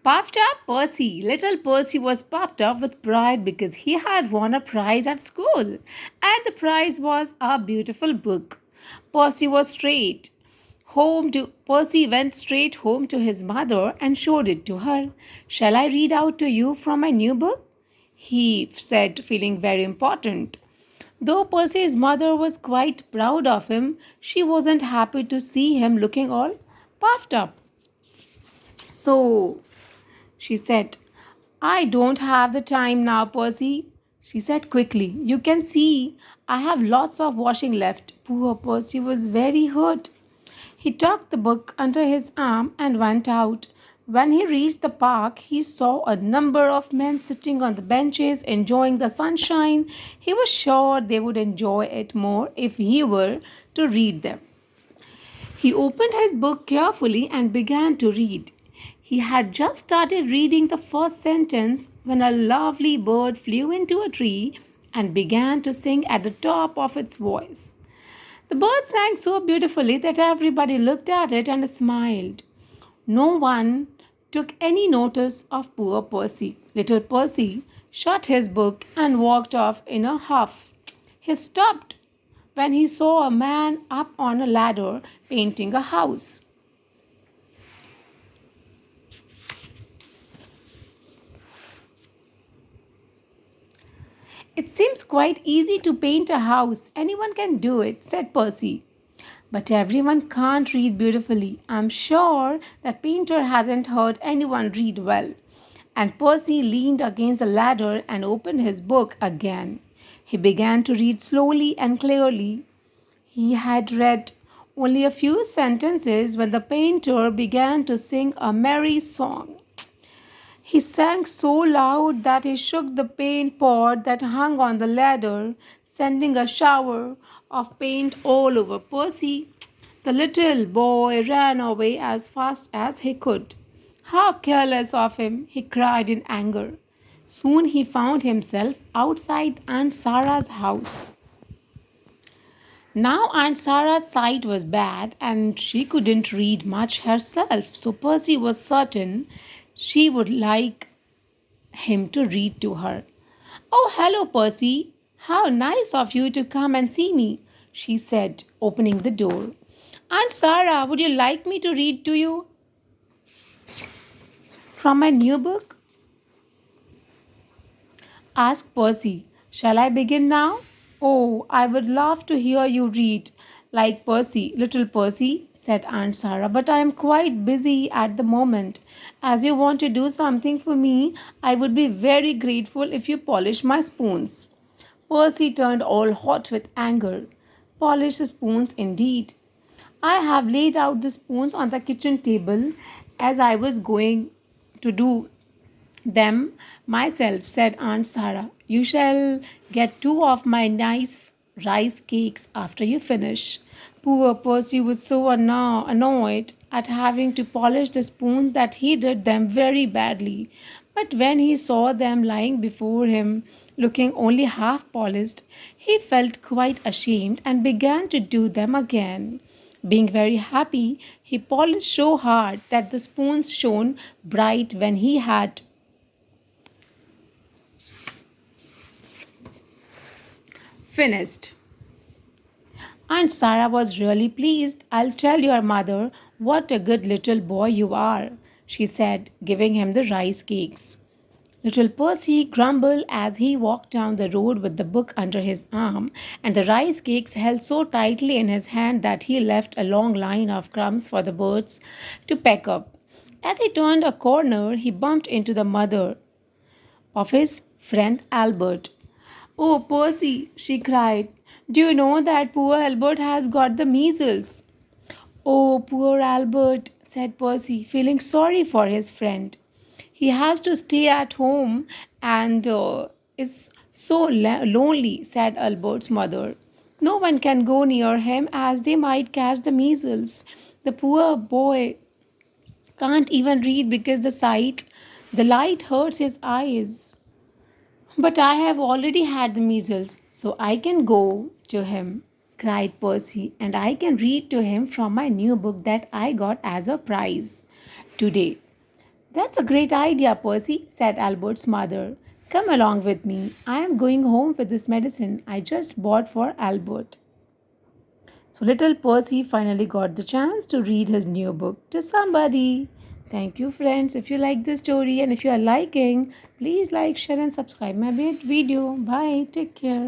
Puffed up Percy. Little Percy was puffed up with pride because he had won a prize at school. And the prize was a beautiful book. Percy was straight. Percy went straight home to his mother and showed it to her. Shall I read out to you from my new book? He said, feeling very important. Though Percy's mother was quite proud of him, she wasn't happy to see him looking all puffed up. So she said, I don't have the time now, Percy. She said quickly, you can see I have lots of washing left. Poor Percy was very hurt. He tucked the book under his arm and went out. When he reached the park, he saw a number of men sitting on the benches enjoying the sunshine. He was sure they would enjoy it more if he were to read them. He opened his book carefully and began to read. He had just started reading the first sentence when a lovely bird flew into a tree and began to sing at the top of its voice. The bird sang so beautifully that everybody looked at it and smiled. No one took any notice of poor Percy. Little Percy shut his book and walked off in a huff. He stopped when he saw a man up on a ladder painting a house. It seems quite easy to paint a house. Anyone can do it, said Percy. But everyone can't read beautifully. I'm sure that painter hasn't heard anyone read well. And Percy leaned against the ladder and opened his book again. He began to read slowly and clearly. He had read only a few sentences when the painter began to sing a merry song. He sang so loud that he shook the paint pot that hung on the ladder, sending a shower of paint all over Percy. The little boy ran away as fast as he could. How careless of him, he cried in anger. Soon he found himself outside Aunt Sarah's house. Now Aunt Sarah's sight was bad and she couldn't read much herself, so Percy was certain she would like him to read to her. Oh, hello, Percy. How nice of you to come and see me, she said, opening the door. Aunt Sarah, would you like me to read to you from my new book? Asked Percy. Shall I begin now? Oh, I would love to hear you read like Percy, little Percy, said Aunt Sarah, but I am quite busy at the moment. As you want to do something for me, I would be very grateful if you polish my spoons. Percy turned all hot with anger. Polish the spoons indeed. I have laid out the spoons on the kitchen table as I was going to do them myself, said Aunt Sarah. You shall get two of my nice rice cakes after you finish. Poor Percy was so annoyed at having to polish the spoons that he did them very badly. But when he saw them lying before him, looking only half polished, he felt quite ashamed and began to do them again. Being very happy, he polished so hard that the spoons shone bright when he had finished. Aunt Sarah was really pleased. I'll tell your mother what a good little boy you are, she said, giving him the rice cakes. Little Percy grumbled as he walked down the road with the book under his arm and the rice cakes held so tightly in his hand that he left a long line of crumbs for the birds to peck up. As he turned a corner, he bumped into the mother of his friend Albert. Oh, Percy, she cried, do you know that poor Albert has got the measles? Oh, poor Albert, said Percy, feeling sorry for his friend. He has to stay at home and is so lonely, said Albert's mother. No one can go near him as they might catch the measles. The poor boy can't even read because the light hurts his eyes. But I have already had the measles, so I can go to him, cried Percy, and I can read to him from my new book that I got as a prize today. That's a great idea, Percy, said Albert's mother. Come along with me. I am going home with this medicine I just bought for Albert. So little Percy finally got the chance to read his new book to somebody. Thank you, friends. If you like this story and if you are liking, please like, share, and subscribe my video. Bye. Take care.